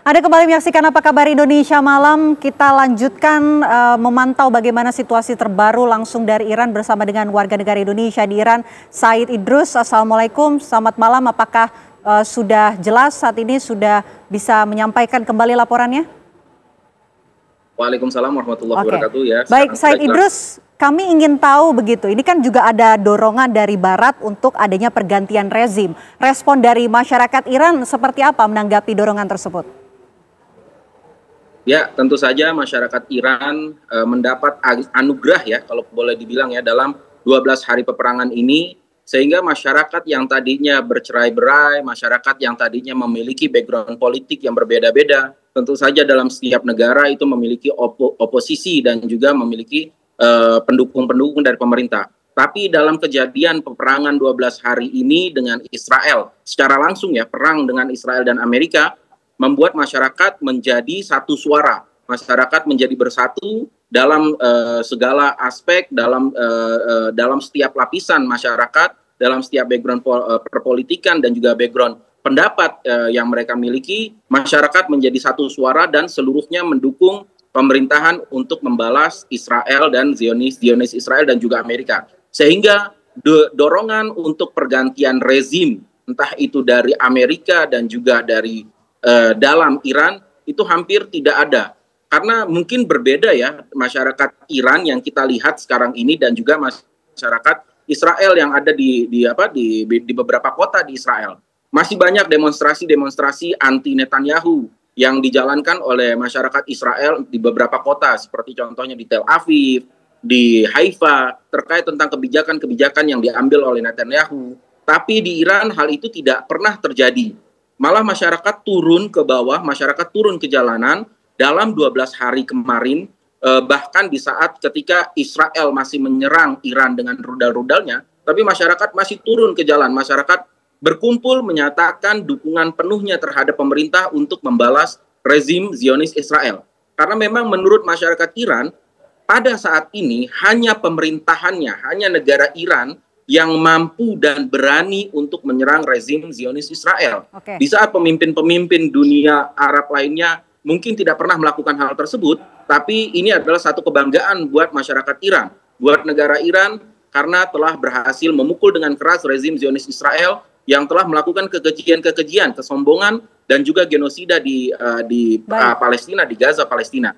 Anda kembali menyaksikan Apa Kabar Indonesia Malam. Kita lanjutkan memantau bagaimana situasi terbaru langsung dari Iran bersama dengan warga negara Indonesia di Iran, Said Idrus. Assalamualaikum, selamat malam. Apakah sudah jelas saat ini, sudah bisa menyampaikan kembali laporannya? Waalaikumsalam warahmatullahi wabarakatuh. Ya, baik, Said Idrus, kami ingin tahu begitu. Ini kan juga ada dorongan dari Barat untuk adanya pergantian rezim. Respon dari masyarakat Iran seperti apa menanggapi dorongan tersebut? Ya, tentu saja masyarakat Iran mendapat anugerah ya, kalau boleh dibilang ya, dalam 12 hari peperangan ini, sehingga masyarakat yang tadinya bercerai-berai, masyarakat yang tadinya memiliki background politik yang berbeda-beda, tentu saja dalam setiap negara itu memiliki oposisi dan juga memiliki pendukung-pendukung dari pemerintah. Tapi dalam kejadian peperangan 12 hari ini dengan Israel, secara langsung ya, perang dengan Israel dan Amerika, membuat masyarakat menjadi satu suara, masyarakat menjadi bersatu dalam segala aspek, dalam setiap lapisan masyarakat, dalam setiap background perpolitikan dan juga background pendapat yang mereka miliki, masyarakat menjadi satu suara dan seluruhnya mendukung pemerintahan untuk membalas Israel dan Zionis Israel dan juga Amerika. Sehingga dorongan untuk pergantian rezim, entah itu dari Amerika dan juga dari dalam Iran, itu hampir tidak ada. Karena mungkin berbeda ya masyarakat Iran yang kita lihat sekarang ini dan juga masyarakat Israel yang ada di beberapa kota di Israel. Masih banyak demonstrasi anti Netanyahu yang dijalankan oleh masyarakat Israel di beberapa kota, seperti contohnya di Tel Aviv, di Haifa, terkait tentang kebijakan-kebijakan yang diambil oleh Netanyahu. Tapi di Iran hal itu tidak pernah terjadi. Malah masyarakat turun ke bawah, masyarakat turun ke jalanan dalam 12 hari kemarin, bahkan di saat ketika Israel masih menyerang Iran dengan rudal-rudalnya, tapi masyarakat masih turun ke jalan, masyarakat berkumpul menyatakan dukungan penuhnya terhadap pemerintah untuk membalas rezim Zionis Israel. Karena memang menurut masyarakat Iran, pada saat ini hanya pemerintahannya, hanya negara Iran yang mampu dan berani untuk menyerang rezim Zionis Israel. Di saat pemimpin-pemimpin dunia Arab lainnya mungkin tidak pernah melakukan hal tersebut, tapi ini adalah satu kebanggaan buat masyarakat Iran, buat negara Iran, karena telah berhasil memukul dengan keras rezim Zionis Israel yang telah melakukan kekejian-kekejian, kesombongan, dan juga genosida di Palestina, di Gaza, Palestina.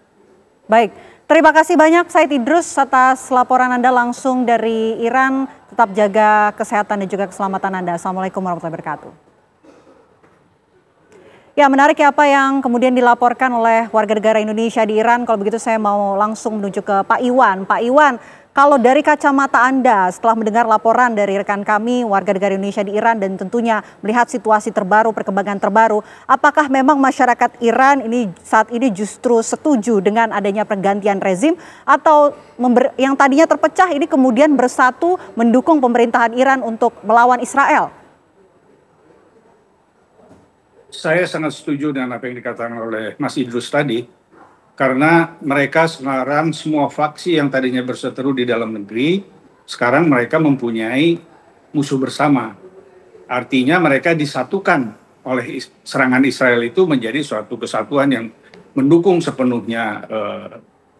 Baik, terima kasih banyak Said Idrus atas laporan Anda langsung dari Iran. Tetap jaga kesehatan dan juga keselamatan Anda. Assalamualaikum warahmatullahi wabarakatuh. Ya, menarik ya apa yang kemudian dilaporkan oleh warga negara Indonesia di Iran. Kalau begitu saya mau langsung menuju ke Pak Iwan. Pak Iwan, kalau dari kacamata Anda setelah mendengar laporan dari rekan kami warga negara Indonesia di Iran dan tentunya melihat situasi terbaru, perkembangan terbaru, apakah memang masyarakat Iran ini saat ini justru setuju dengan adanya pergantian rezim atau yang tadinya terpecah ini kemudian bersatu mendukung pemerintahan Iran untuk melawan Israel? Saya sangat setuju dengan apa yang dikatakan oleh Mas Idrus tadi. Karena mereka sekarang semua faksi yang tadinya berseteru di dalam negeri, sekarang mereka mempunyai musuh bersama. Artinya mereka disatukan oleh serangan Israel itu menjadi suatu kesatuan yang mendukung sepenuhnya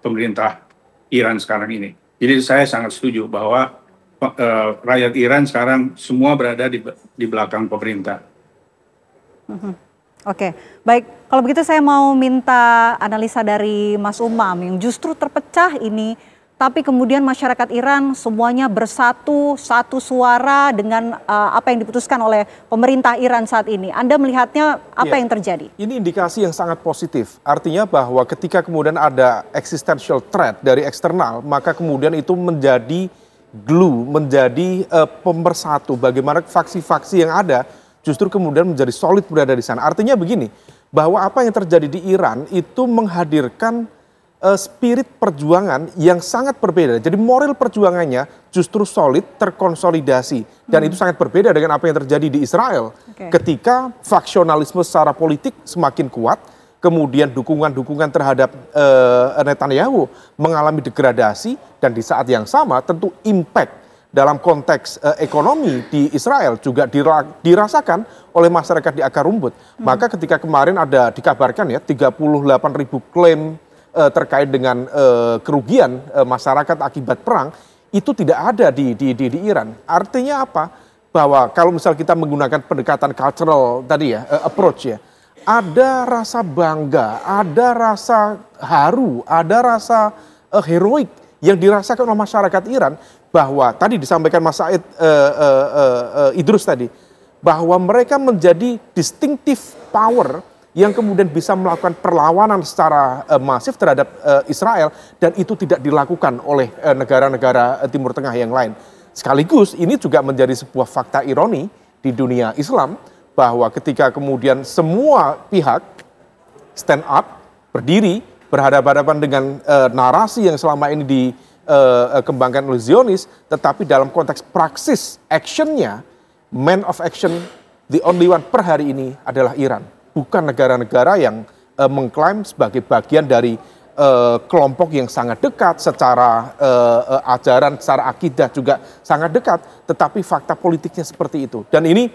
pemerintah Iran sekarang ini. Jadi saya sangat setuju bahwa rakyat Iran sekarang semua berada di belakang pemerintah. Oke, baik. Kalau begitu saya mau minta analisa dari Mas Umam yang justru terpecah ini, tapi kemudian masyarakat Iran semuanya bersatu, satu suara dengan apa yang diputuskan oleh pemerintah Iran saat ini. Anda melihatnya apa yang terjadi? Ini indikasi yang sangat positif. Artinya bahwa ketika kemudian ada existential threat dari eksternal, maka kemudian itu menjadi glue, menjadi pemersatu bagaimana faksi-faksi yang ada justru kemudian menjadi solid berada di sana. Artinya begini, bahwa apa yang terjadi di Iran itu menghadirkan spirit perjuangan yang sangat berbeda. Jadi moral perjuangannya justru solid, terkonsolidasi. Dan itu sangat berbeda dengan apa yang terjadi di Israel. Ketika faksionalisme secara politik semakin kuat, kemudian dukungan-dukungan terhadap Netanyahu mengalami degradasi, dan di saat yang sama tentu impact dalam konteks ekonomi di Israel juga dirasakan oleh masyarakat di akar rumput. Maka ketika kemarin ada dikabarkan ya 38.000 klaim terkait dengan kerugian masyarakat akibat perang, itu tidak ada di Iran. Artinya apa? Bahwa kalau misal kita menggunakan pendekatan cultural tadi ya, approach ya, ada rasa bangga, ada rasa haru, ada rasa heroik yang dirasakan oleh masyarakat Iran, bahwa tadi disampaikan Mas Said Idrus tadi, bahwa mereka menjadi distinctive power yang kemudian bisa melakukan perlawanan secara masif terhadap Israel, dan itu tidak dilakukan oleh negara-negara Timur Tengah yang lain. Sekaligus ini juga menjadi sebuah fakta ironi di dunia Islam, bahwa ketika kemudian semua pihak stand up, berdiri, berhadapan-hadapan dengan narasi yang selama ini dikembangkan oleh Zionis, tetapi dalam konteks praksis actionnya, man of action, the only one per hari ini adalah Iran. Bukan negara-negara yang mengklaim sebagai bagian dari kelompok yang sangat dekat secara ajaran, secara akidah juga sangat dekat, tetapi fakta politiknya seperti itu. Dan ini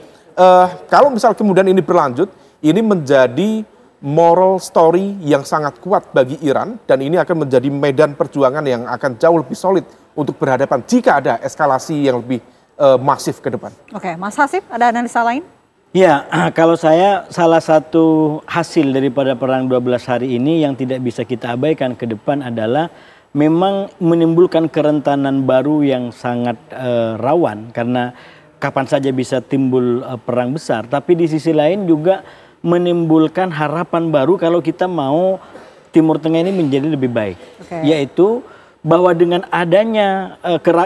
kalau misal kemudian ini berlanjut, ini menjadi moral story yang sangat kuat bagi Iran, dan ini akan menjadi medan perjuangan yang akan jauh lebih solid untuk berhadapan jika ada eskalasi yang lebih masif ke depan. Oke, Mas Hasib, ada analisa lain? Ya, kalau saya salah satu hasil daripada perang 12 hari ini yang tidak bisa kita abaikan ke depan adalah memang menimbulkan kerentanan baru yang sangat rawan, karena kapan saja bisa timbul perang besar. Tapi di sisi lain juga menimbulkan harapan baru kalau kita mau Timur Tengah ini menjadi lebih baik. Yaitu bahwa dengan adanya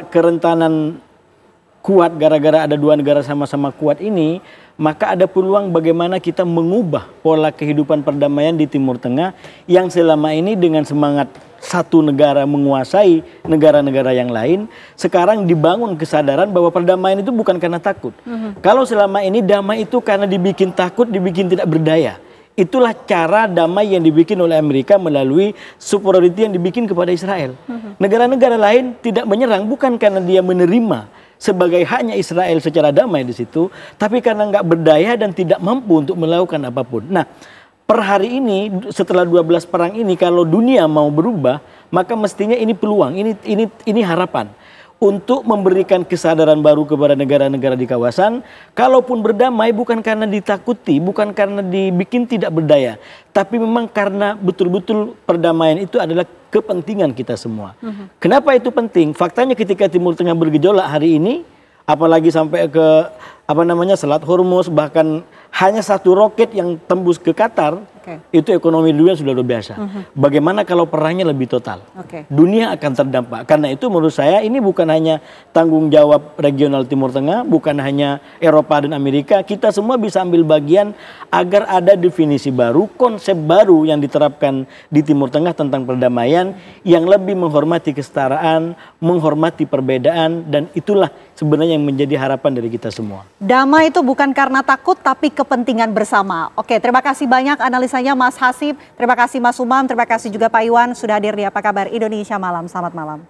kerentanan kuat gara-gara ada dua negara sama-sama kuat ini, maka ada peluang bagaimana kita mengubah pola kehidupan perdamaian di Timur Tengah yang selama ini dengan semangat satu negara menguasai negara-negara yang lain, sekarang dibangun kesadaran bahwa perdamaian itu bukan karena takut. Kalau selama ini damai itu karena dibikin takut, dibikin tidak berdaya. Itulah cara damai yang dibikin oleh Amerika melalui superiority yang dibikin kepada Israel. Negara-negara lain tidak menyerang bukan karena dia menerima sebagai haknya Israel secara damai di situ, tapi karena nggak berdaya dan tidak mampu untuk melakukan apapun. Nah, per hari ini setelah 12 perang ini, kalau dunia mau berubah, maka mestinya ini peluang, ini harapan untuk memberikan kesadaran baru kepada negara-negara di kawasan. Kalaupun berdamai bukan karena ditakuti, bukan karena dibikin tidak berdaya, tapi memang karena betul-betul perdamaian itu adalah kepentingan kita semua. Kenapa itu penting? Faktanya ketika Timur Tengah bergejolak hari ini, apalagi sampai ke Selat Hormuz, bahkan hanya satu roket yang tembus ke Qatar, itu ekonomi dunia sudah luar biasa. Bagaimana kalau perangnya lebih total? Dunia akan terdampak. Karena itu menurut saya ini bukan hanya tanggung jawab regional Timur Tengah, bukan hanya Eropa dan Amerika, kita semua bisa ambil bagian agar ada definisi baru, konsep baru yang diterapkan di Timur Tengah tentang perdamaian yang lebih menghormati kesetaraan, menghormati perbedaan, dan itulah sebenarnya yang menjadi harapan dari kita semua. Damai itu bukan karena takut, tapi kepentingan bersama. Oke, terima kasih banyak analisanya Mas Hasib, terima kasih Mas Umam, terima kasih juga Pak Iwan sudah hadir di Apa Kabar Indonesia Malam. Selamat malam.